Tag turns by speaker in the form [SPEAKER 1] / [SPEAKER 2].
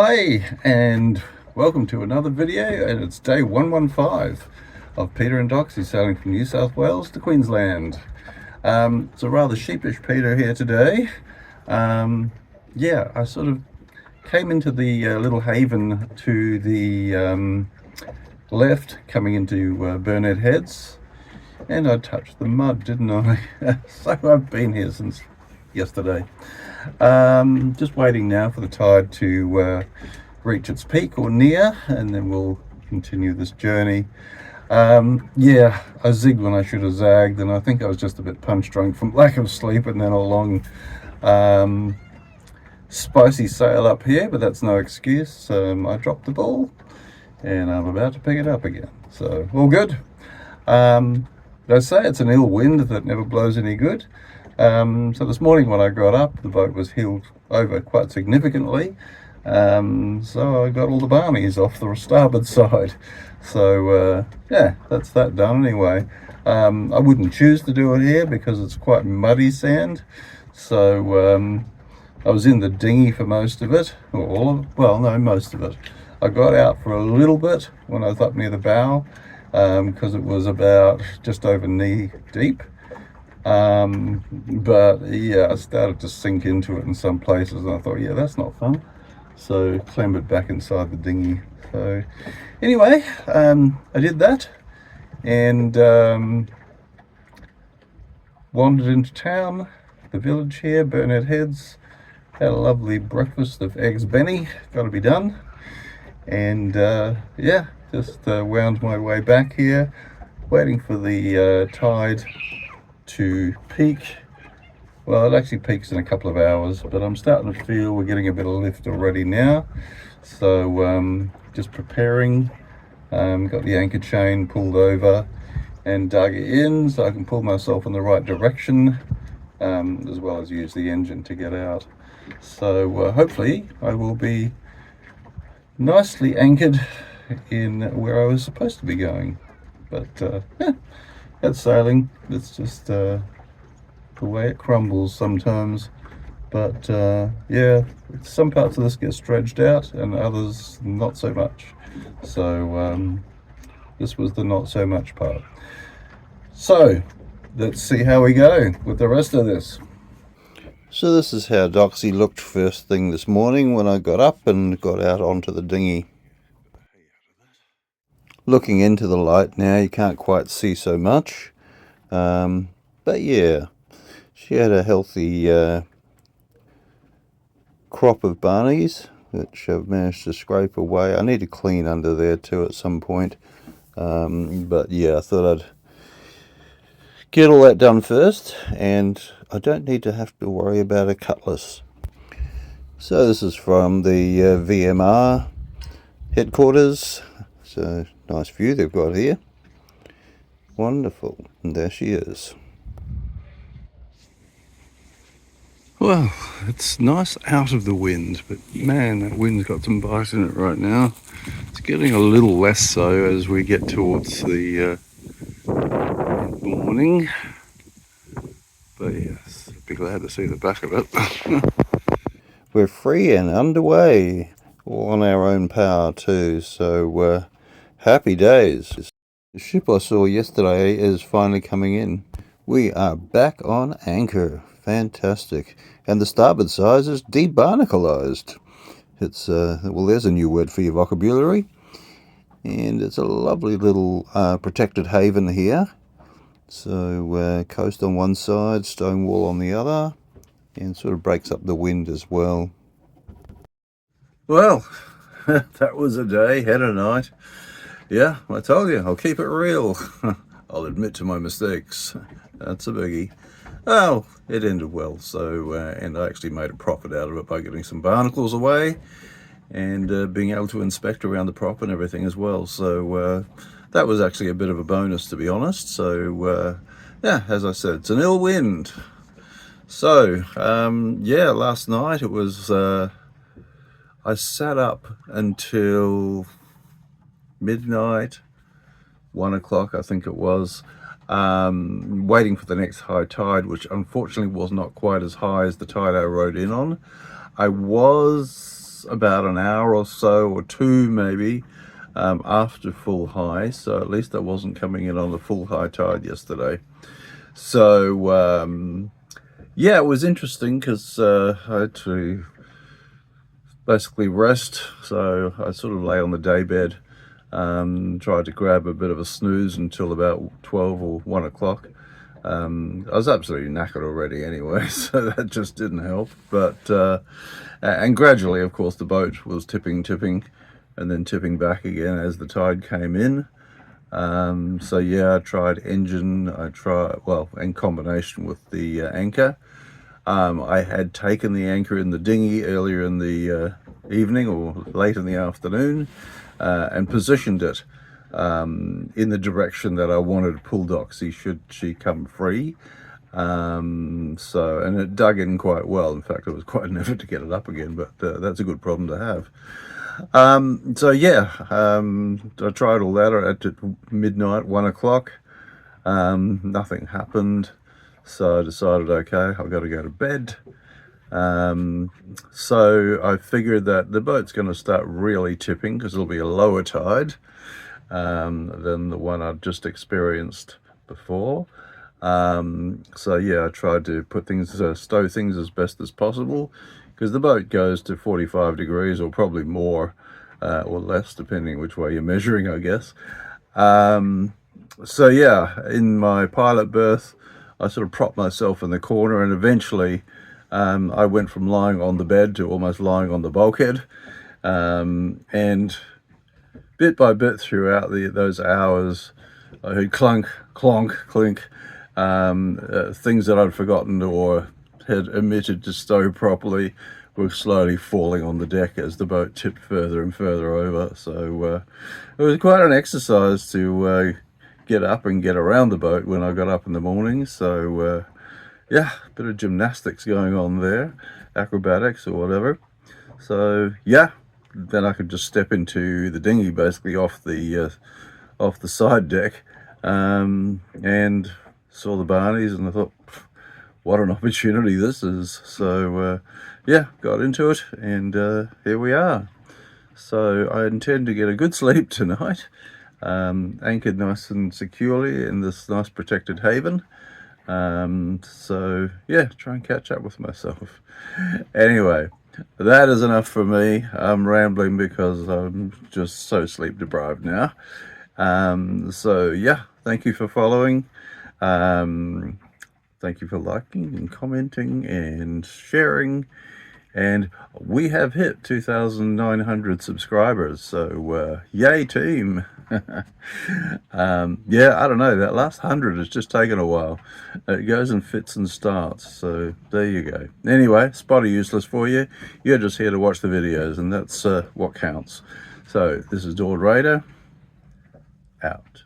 [SPEAKER 1] Hi, and welcome to another video, and it's day 115 of Peter and Doxie sailing from New South Wales to Queensland. It's a rather sheepish Peter here today. Yeah, I sort of came into the little haven to the left, coming into Burnett Heads, and I touched the mud, didn't I? So I've been here since yesterday. Just waiting now for the tide to reach its peak or near, and then we'll continue this journey. Yeah, I zigged when I should have zagged, and I think I was just a bit punch drunk from lack of sleep, and then a long spicy sail up here, but that's no excuse. I dropped the ball and I'm about to pick it up again, so all good. They say it's an ill wind that never blows any good. So this morning when I got up, the boat was heeled over quite significantly, so I got all the barnies off the starboard side. So yeah, that's that done anyway. I wouldn't choose to do it here because it's quite muddy sand, so I was in the dinghy for most of it, or all of it. Well, no, most of it. I got out for a little bit when I was up near the bow, because it was about just over knee deep. But yeah, I started to sink into it in some places, and I thought, yeah, that's not fun. So clambered back inside the dinghy. So anyway, I did that, and wandered into town, the village here, Burnett Heads. Had a lovely breakfast of eggs Benny, got to be done. And yeah, just wound my way back here, waiting for the tide to peak. Well, it actually peaks in a couple of hours, but I'm starting to feel we're getting a bit of lift already now. So just preparing. Got the anchor chain pulled over and dug it in so I can pull myself in the right direction, as well as use the engine to get out. So hopefully I will be nicely anchored in where I was supposed to be going. But yeah, that's sailing. It's just the way it crumbles sometimes. But yeah, some parts of this get stretched out and others not so much. So this was the not so much part. So let's see how we go with the rest of this. So this is how Doxie looked first thing this morning when I got up and got out onto the dinghy. Looking into the light now, you can't quite see so much, but yeah, she had a healthy crop of barnies, which I've managed to scrape away. I need to clean under there too at some point, but yeah, I thought I'd get all that done first, and I don't need to have to worry about a cutlass. So this is from the VMR headquarters. So nice view they've got here. Wonderful. And there she is. Well, it's nice out of the wind, but man, that wind's got some bite in it right now. It's getting a little less so as we get towards the morning. But yes, be glad to see the back of it. We're free and underway, all on our own power too, so happy days. The ship I saw yesterday is finally coming in. We are back on anchor. Fantastic. And the starboard side is de-barnacleized. It's, well, there's a new word for your vocabulary. And it's a lovely little protected haven here. So coast on one side, stone wall on the other, and sort of breaks up the wind as well. Well, that was a day, had a night. Yeah, I told you, I'll keep it real. I'll admit to my mistakes. That's a biggie. Oh, it ended well, so, and I actually made a profit out of it by getting some barnacles away and being able to inspect around the prop and everything as well. So that was actually a bit of a bonus, to be honest. So yeah, as I said, it's an ill wind. So yeah, last night it was, I sat up until midnight, 1 o'clock I think it was, waiting for the next high tide, which unfortunately was not quite as high as the tide I rode in on. I was was about an hour or so, or two maybe, after full high, so at least I wasn't coming in on the full high tide yesterday. So yeah, it was interesting because I had to basically rest, so I sort of lay on the day bed, tried to grab a bit of a snooze until about 12 or 1 o'clock. I was absolutely knackered already anyway, so that just didn't help. But and gradually, of course, the boat was tipping, and then tipping back again as the tide came in. So yeah, I tried engine, well, in combination with the anchor. I had taken the anchor in the dinghy earlier in the evening or late in the afternoon, and positioned it in the direction that I wanted to pull Doxie should she come free. And it dug in quite well. In fact, it was quite an effort to get it up again, but that's a good problem to have. So yeah, I tried all that at midnight, 1 o'clock. Nothing happened, so I decided, okay, I've got to go to bed. So I figured that the boat's going to start really tipping because it'll be a lower tide than the one I'd just experienced before. So yeah, I tried to put things, stow things as best as possible, because the boat goes to 45 degrees or probably more, or less, depending which way you're measuring, I guess. So yeah, in my pilot berth, I sort of propped myself in the corner, and eventually I went from lying on the bed to almost lying on the bulkhead. And bit by bit throughout those hours, I heard clunk, clonk, clink, things that I'd forgotten or had omitted to stow properly were slowly falling on the deck as the boat tipped further and further over. So it was quite an exercise to get up and get around the boat when I got up in the morning. So yeah, a bit of gymnastics going on there, acrobatics or whatever. So yeah, then I could just step into the dinghy basically off the side deck, and saw the barnies, and I thought, what an opportunity this is. So yeah, got into it, and here we are. So I intend to get a good sleep tonight, anchored nice and securely in this nice protected haven. So yeah, try and catch up with myself. Anyway, that is enough for me. I'm rambling because I'm just so sleep deprived now. So yeah, thank you for following. Thank you for liking and commenting and sharing. And we have hit 2,900 subscribers, so yay team. Yeah, I don't know, that last 100 has just taken a while. It goes in fits and starts, so there you go. Anyway, spotty useless for you. You're just here to watch the videos, and that's what counts. So this is Dord Raider, out.